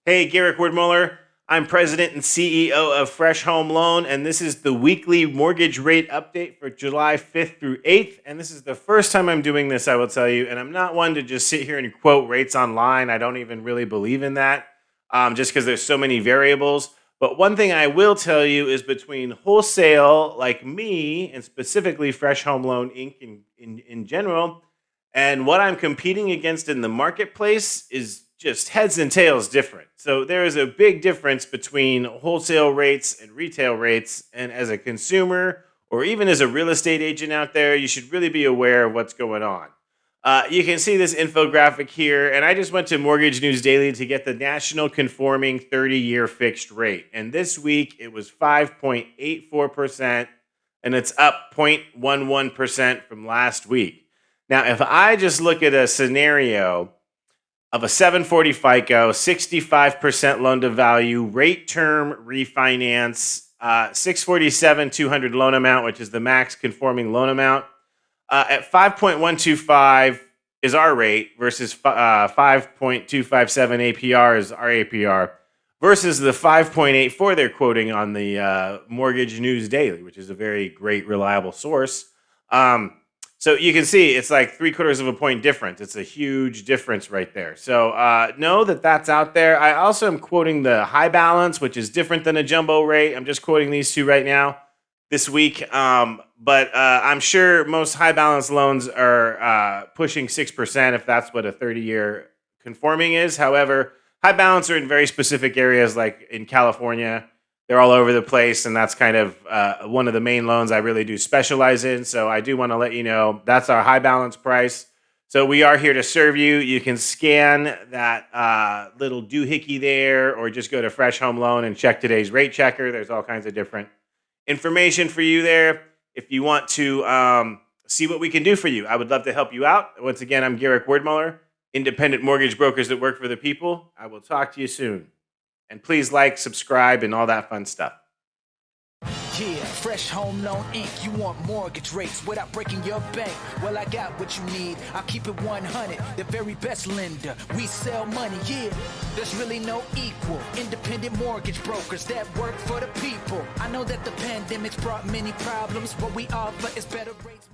Hey, Garrick Wordmuller. I'm president and CEO of Fresh Home Loan, and this is the weekly mortgage rate update for July 5th through 8th. And this is the first time I'm doing this, I will tell you. And I'm not one to just sit here and quote rates online. I don't even really believe in that, just because there's so many variables. But one thing I will tell you is between wholesale, like me, and specifically Fresh Home Loan Inc. in general, and what I'm competing against in the marketplace is just heads and tails different. So there is a big difference between wholesale rates and retail rates. And as a consumer or even as a real estate agent out there, you should really be aware of what's going on. You can see this infographic here, and I just went to Mortgage News Daily to get the national conforming 30-year fixed rate. And this week it was 5.84%, and it's up 0.11% from last week. Now, if I just look at a scenario of a 740 FICO, 65% loan to value, rate term refinance, 647 200 loan amount, which is the max conforming loan amount, at 5.125 is our rate versus 5.257 APR is our APR versus the 5.84 they're quoting on the Mortgage News Daily, which is a very great, reliable source. So you can see it's like 3/4 of a point difference. It's a huge difference right there. So know that that's out there. I also am quoting the high balance, which is different than a jumbo rate. I'm just quoting these two right now this week. But I'm sure most high balance loans are pushing 6% if that's what a 30-year conforming is. However, high balance are in very specific areas like in California. They're all over the place, and that's kind of one of the main loans I really do specialize in. So I do want to let you know that's our high balance price. So we are here to serve you. You can scan that little doohickey there, or just go to Fresh Home Loan and check today's rate checker. There's all kinds of different information for you there. If you want to see what we can do for you, I would love to help you out. Once again, I'm Garrick Wordmuller, independent mortgage brokers that work for the people. I will talk to you soon. And please like, subscribe, and all that fun stuff. Yeah, Fresh Home Loan Inc. You want mortgage rates without breaking your bank? Well, I got what you need. I'll keep it 100. The very best lender. We sell money, yeah. There's really no equal. Independent mortgage brokers that work for the people. I know that the pandemic's brought many problems. What we offer is better rates.